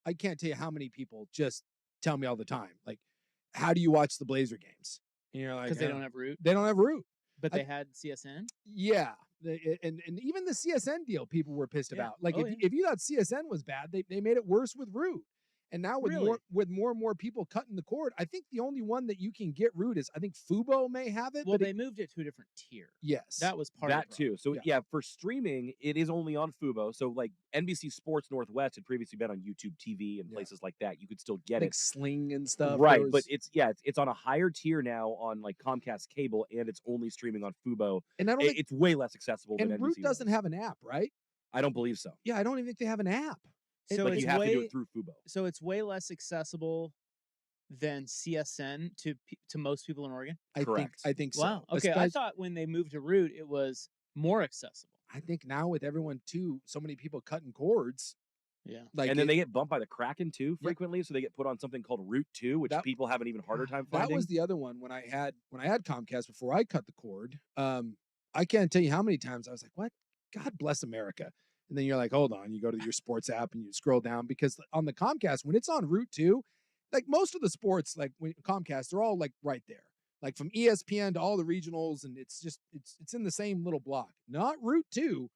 I can't tell you how many people just tell me all the time, like, how do you watch the Blazer games? And you're like, Because they don't have Root. They don't have Root. But they had CSN? Yeah. And even the CSN deal, people were pissed about. Like, if you thought CSN was bad, they made it worse with Root. And now with more and more people cutting the cord, I think the only one that you can get Root is, I think Fubo may have it. Well, they moved it to a different tier. Yes. That was part of that too. So yeah, for streaming, it is only on Fubo. So like NBC Sports Northwest had previously been on YouTube TV and places like that. You could still get like it. Sling and stuff. Right, but it's on a higher tier now on like Comcast cable, and it's only streaming on Fubo. And I don't it's way less accessible than NBC. And Root doesn't have an app, right? I don't believe so. Yeah, I don't even think they have an app. So you have to do it through Fubo. So it's way less accessible than CSN to most people in Oregon? Correct. I think so. Wow. Okay, I thought when they moved to Root, it was more accessible. I think now with everyone too, so many people cutting cords. Yeah. Like, and then they get bumped by the Kraken too frequently, so they get put on something called Root 2, which people have an even harder time finding. That was the other one when I had Comcast before I cut the cord. I can't tell you how many times I was like, "What? God bless America." And then you're like, hold on, you go to your sports app and you scroll down, because on the Comcast, when it's on Root 2, like most of the sports, like Comcast, they're all like right there. Like from ESPN to all the regionals, and it's in the same little block. Not Root 2.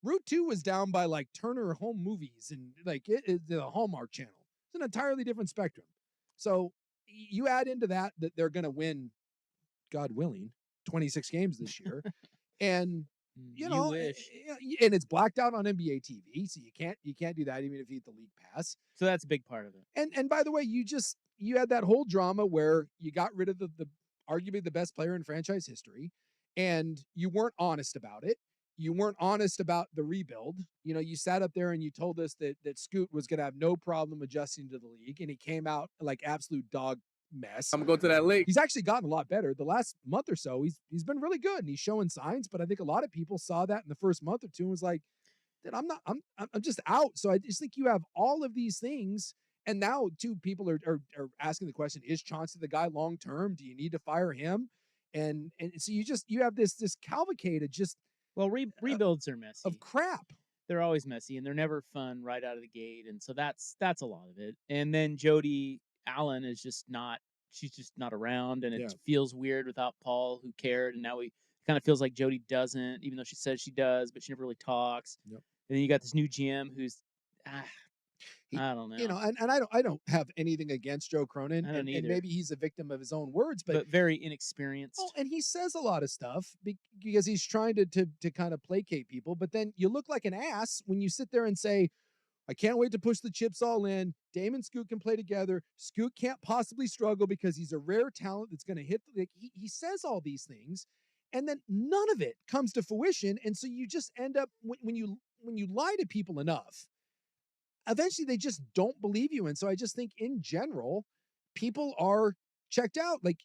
Root 2 was down by like Turner Home Movies and like the Hallmark Channel. It's an entirely different spectrum. So you add into that they're going to win, God willing, 26 games this year. And you wish. And it's blacked out on NBA TV, so you can't do that even if you get the league pass. So that's a big part of it. And by the way, you had that whole drama where you got rid of the arguably the best player in franchise history, and you weren't honest about it. You weren't honest about the rebuild. You sat up there and you told us that Scoot was going to have no problem adjusting to the league, and he came out like absolute dog mess. I'm gonna go to that lake. He's actually gotten a lot better. The last month or so, he's been really good, and he's showing signs. But I think a lot of people saw that in the first month or two and was like, "Dude, I'm just out." So I just think you have all of these things, and now two people are asking the question: is Chauncey the guy long term? Do you need to fire him? And so you have this cavalcade of just rebuilds are messy of crap. They're always messy, and they're never fun right out of the gate, and so that's a lot of it. And then Jody Allen is she's just not around, and it feels weird without Paul, who cared, and now he kind of feels like Jody doesn't, even though she says she does, but she never really talks. Yep. And then you got this new GM who's I don't know. And I don't have anything against Joe Cronin, I don't either. And maybe he's a victim of his own words, but very inexperienced. Oh, and he says a lot of stuff because he's trying to kind of placate people, but then you look like an ass when you sit there and say, I can't wait to push the chips all in. Dame and Scoot can play together. Scoot can't possibly struggle because he's a rare talent that's going to hit. He says all these things, and then none of it comes to fruition. And so you just end up, when you lie to people enough, eventually they just don't believe you. And so I just think in general, people are checked out. Like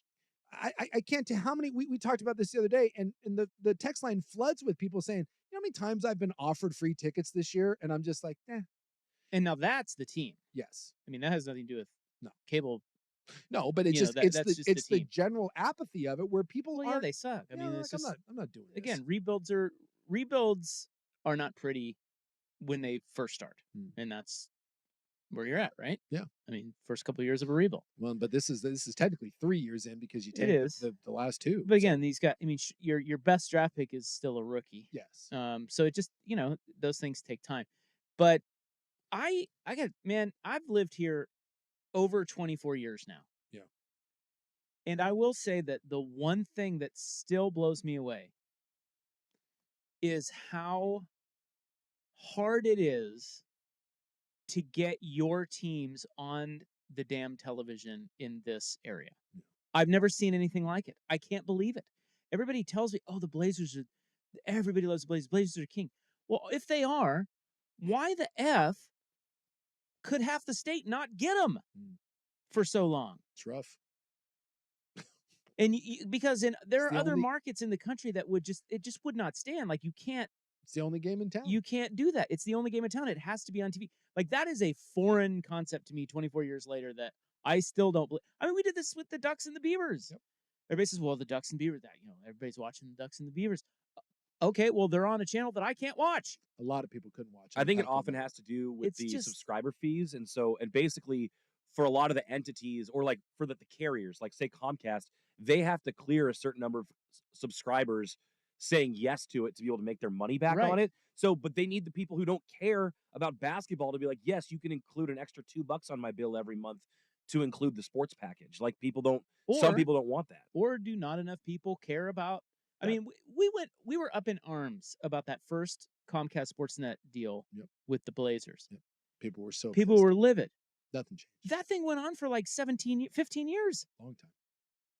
I can't tell how many, we talked about this the other day, and the text line floods with people saying, how many times I've been offered free tickets this year? And I'm just like, And now that's the team. Yes. I mean, that has nothing to do with cable. No, but it's the general apathy of it where people are. They suck. I mean, it's I'm not doing this. Again, rebuilds are not pretty when they first start. And that's where you're at, right? Yeah. I mean, first couple of years of a rebuild. Well, but this is technically 3 years in because you take the last two. But again, these guys, I mean, your best draft pick is still a rookie. Yes. So it just, those things take time. But I've lived here over 24 years now. Yeah. And I will say that the one thing that still blows me away is how hard it is to get your teams on the damn television in this area. Yeah. I've never seen anything like it. I can't believe it. Everybody tells me, oh, the Blazers everybody loves the Blazers. Blazers are king. Well, if they are, why the F could half the state not get them for so long? It's rough. And because there are other markets in the country that it just would not stand. Like you can't. It's the only game in town. You can't do that. It's the only game in town. It has to be on TV. Like that is a foreign concept to me 24 years later that I still don't believe. I mean, we did this with the Ducks and the Beavers. Yep. Everybody says, well, the Ducks and Beavers, everybody's watching the Ducks and the Beavers. okay, well, they're on a channel that I can't watch. A lot of people couldn't watch it. I in think it Pac-12 often has to do with It's the just subscriber fees, and basically for a lot of the entities, or like for the carriers, like say Comcast, they have to clear a certain number of subscribers saying yes to it to be able to make their money back right. on it. So, but they need the people who don't care about basketball to be like, yes, you can include an extra $2 on my bill every month to include the sports package. Like some Or people don't want that. or do not enough people care about? I That mean, we were up in arms about that first Comcast Sportsnet deal Yep. with the Blazers. Yep. People were so People pissed. were livid. Nothing changed. That thing went on for like 15 years, Long time.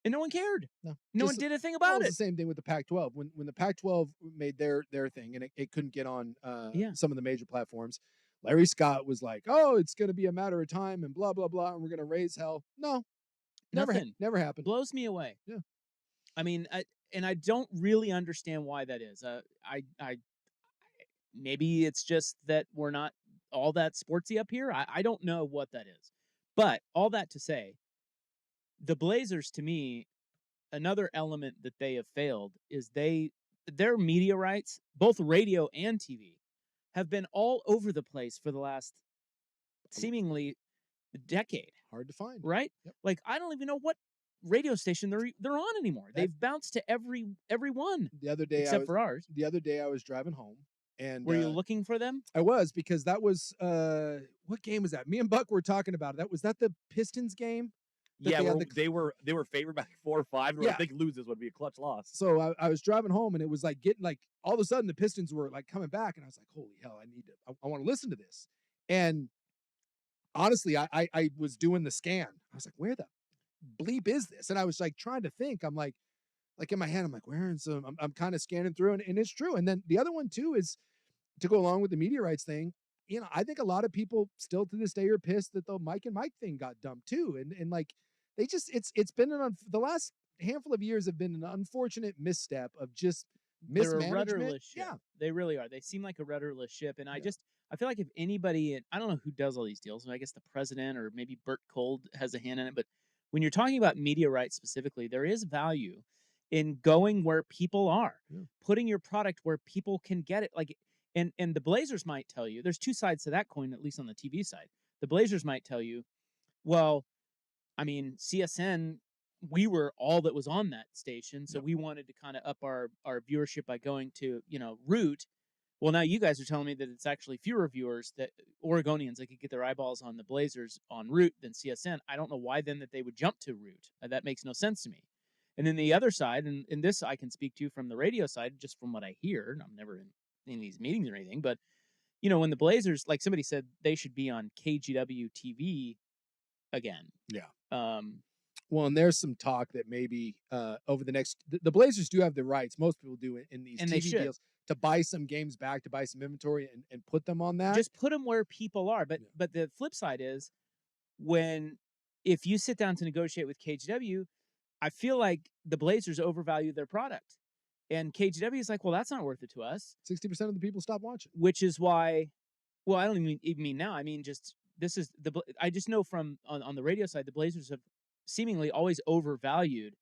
and no one cared. No. No one Just- did a thing Well, about it was it. the same thing with the Pac-12. When the Pac-12 made their thing and it couldn't get on Yeah. some of the major platforms, Larry Scott was like, "Oh, it's going to be a matter of time and blah blah blah, and we're going to raise hell." No, Nothing. never happened. Blows me away. Yeah. I mean, I don't really understand why that is. I maybe it's just that we're not all that sportsy up here. I don't know what that is. But all that to say, the Blazers, to me, another element that they have failed is their media rights, both radio and TV, have been all over the place for the last seemingly decade, Hard to find. right? Yep. Like I don't even know what radio station they're on anymore. They've bounced to every one The other day, except for ours. the other day I was driving home, and Were you looking for them? I was, because that was what game was that? Me and Buck were talking about it. Was that the Pistons game? that Yeah, they had they were favored by like 4 or 5. Yeah. I think loses would be a clutch loss. So I was driving home, and it was like getting like all of a sudden the Pistons were like coming back, and I was like, "Holy hell! I want to listen to this." And honestly, I was doing the scan. I was like, "Where the bleep is this?" And I was like trying to think. I'm like in my head, I'm like, "Where?" And so I'm kind of scanning through, and it's true. And then the other one too is to go along with the media rights thing. I think a lot of people still to this day are pissed that the Mike and Mike thing got dumped too. And like they just it's been the last handful of years have been an unfortunate misstep of just They're a mismanagement. rudderless ship. Yeah. They really are. They seem like a rudderless ship. And Yeah. I feel like if anybody, I don't know who does all these deals. I guess the president or maybe Bert Kold has a hand in it. But when you're talking about media rights specifically, there is value in going where people are, putting your product where people can get it. Like, and the Blazers might tell you, there's two sides to that coin, at least on the TV side. The Blazers might tell you, well, I mean, CSN, we were all that was on that station, so we wanted to kind of up our viewership by going to, Root. Well, now you guys are telling me that it's actually fewer viewers, that Oregonians that could get their eyeballs on the Blazers on Root than CSN. I don't know why then that they would jump to Root. That makes no sense to me. And then the other side, and this I can speak to from the radio side, just from what I hear, and I'm never in any of these meetings or anything, but when the Blazers, like somebody said, they should be on KGW TV again. Yeah. Well, and there's some talk that maybe over the next the Blazers do have the rights. Most people do in these And they TV should. deals to buy some games back, to buy some inventory and put them on that. Just put them where people are. But the flip side is if you sit down to negotiate with KGW, I feel like the Blazers overvalue their product. And KGW is like, well, that's not worth it to us. 60% of the people stop watching. Which is why, well, I don't even mean now. I mean, just I just know from on the radio side, the Blazers have seemingly always overvalued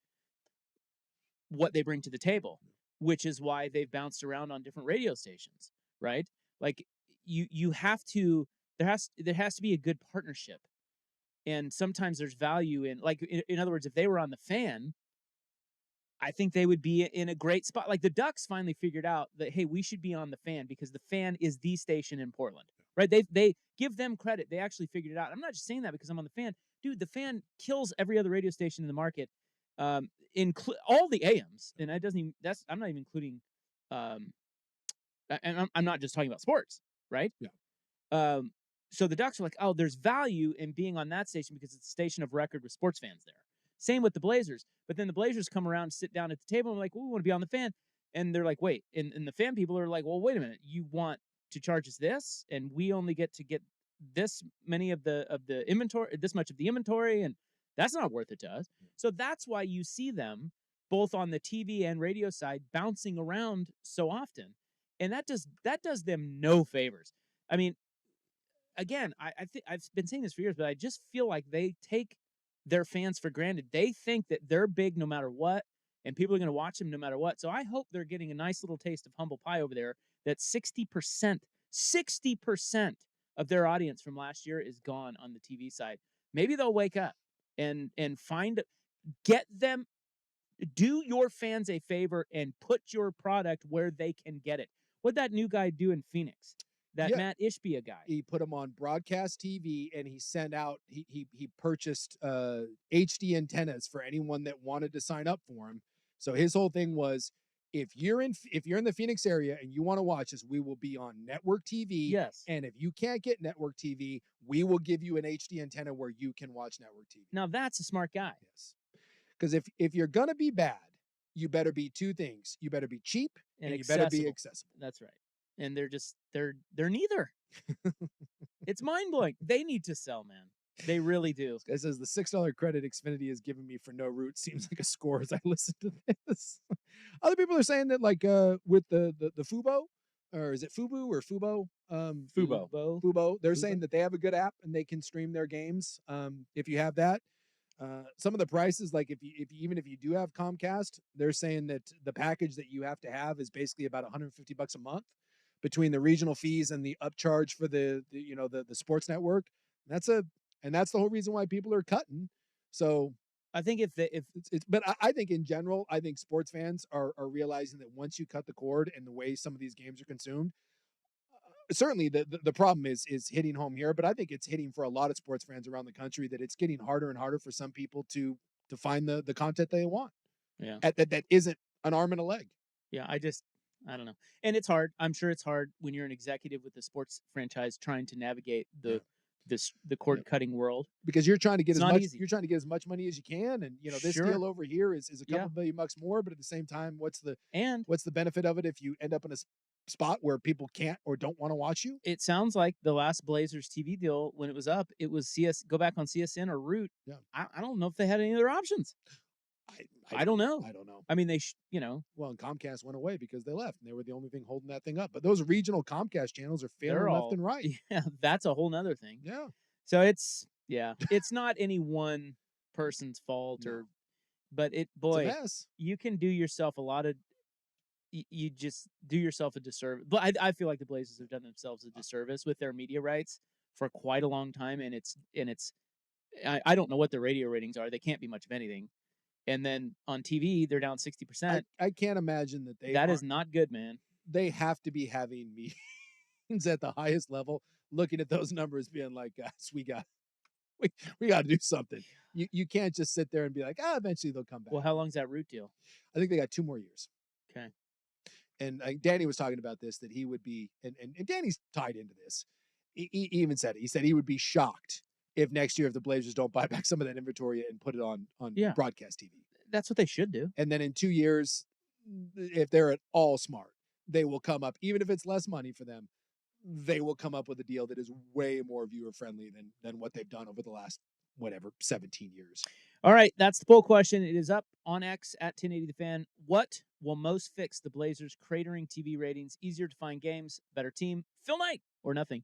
what they bring to the table, which is why they've bounced around on different radio stations, right? Like you have to, there has to be a good partnership. And sometimes there's value in, like, in other words, if they were on the Fan, I think they would be in a great spot. Like the Ducks finally figured out that, hey, we should be on the Fan because the Fan is the station in Portland, right? They give them credit. They actually figured it out. I'm not just saying that because I'm on the Fan. Dude, the Fan kills every other radio station in the market, all the AMs. And I'm not even including, and I'm not just talking about sports, right? Yeah. So the Ducks are like, oh, there's value in being on that station because it's a station of record with sports fans there. Same with the Blazers. But then the Blazers come around, sit down at the table, and we're like, well, we want to be on the Fan. And they're like, wait. And the Fan people are like, well, wait a minute. You want to charge us this? And we only get this many of the inventory, this much of the inventory, and that's not worth it to us. So that's why you see them both on the TV and radio side bouncing around so often. And that does them no favors. I mean, again, I think I've been saying this for years, but I just feel like they take their fans for granted. They think that they're big no matter what. and people are going to watch them no matter what. So I hope they're getting a nice little taste of humble pie over there. That 60% of their audience from last year is gone on the TV side. Maybe they'll wake up and get them. Do your fans a favor and put your product where they can get it. What'd that new guy do in Phoenix? That Matt Ishbia guy. He put them on broadcast TV, and he sent out. He purchased HD antennas for anyone that wanted to sign up for him. So his whole thing was, if you're in the Phoenix area and you want to watch us, we will be on network TV. Yes. And if you can't get network TV, we will give you an HD antenna where you can watch network TV. Now that's a smart guy. Yes. Because if you're gonna be bad, you better be two things. You better be cheap and you better be accessible. That's right. And they're neither. It's mind-blowing. They need to sell, man. They really do. This guy says the $6 credit Xfinity has given me for no route seems like a score as I listen to this. Other people are saying that, like, with the Fubo, or is it Fubu or Fubo? Fubo. They're saying that they have a good app and they can stream their games. If you have that. Some of the prices, like if you do have Comcast, they're saying that the package that you have to have is basically about $150 a month between the regional fees and the upcharge for the sports network. That's the whole reason why people are cutting. So I think but I think in general, I think sports fans are realizing that once you cut the cord and the way some of these games are consumed, certainly the problem is hitting home here, but I think it's hitting for a lot of sports fans around the country, that it's getting harder and harder for some people to find the content they want. Yeah. That isn't an arm and a leg. Yeah, I don't know. And it's hard. I'm sure it's hard when you're an executive with a sports franchise trying to navigate the cord cutting world, because you're trying to get as much money as you can, and this deal over here is a couple $1 million more, but at the same time, what's the benefit of it if you end up in a spot where people can't or don't want to watch you? It sounds like the last Blazers TV deal, when it was up, it was go back on CSN or Root. Yeah. I don't know if they had any other options. I don't know. I don't know. I mean, Well, and Comcast went away because they left, and they were the only thing holding that thing up. But those regional Comcast channels are failing left and right. Yeah, that's a whole nother thing. Yeah. So it's not any one person's fault, but it's a mess. You can do yourself a lot of. You just do yourself a disservice. But I feel like the Blazers have done themselves a disservice with their media rights for quite a long time, and I don't know what their radio ratings are. They can't be much of anything. And then on TV, they're down 60%. I can't imagine that that is not good, man. They have to be having meetings at the highest level, looking at those numbers, being like, guys, we got to do something. You can't just sit there and be like, eventually they'll come back. Well, how long's that Root deal? I think they got 2 more years. Okay. And Danny was talking about this, that he would be, and Danny's tied into this. He even said it. He said he would be shocked if next year, if the Blazers don't buy back some of that inventory and put it on broadcast TV. That's what they should do. And then in 2 years, if they're at all smart, they will come up, even if it's less money for them, they will come up with a deal that is way more viewer friendly than what they've done over the last 17 years. All right, that's the poll question. It is up on X at 1080 The Fan. What will most fix the Blazers' cratering TV ratings? Easier to find games, better team, Phil Knight, or nothing?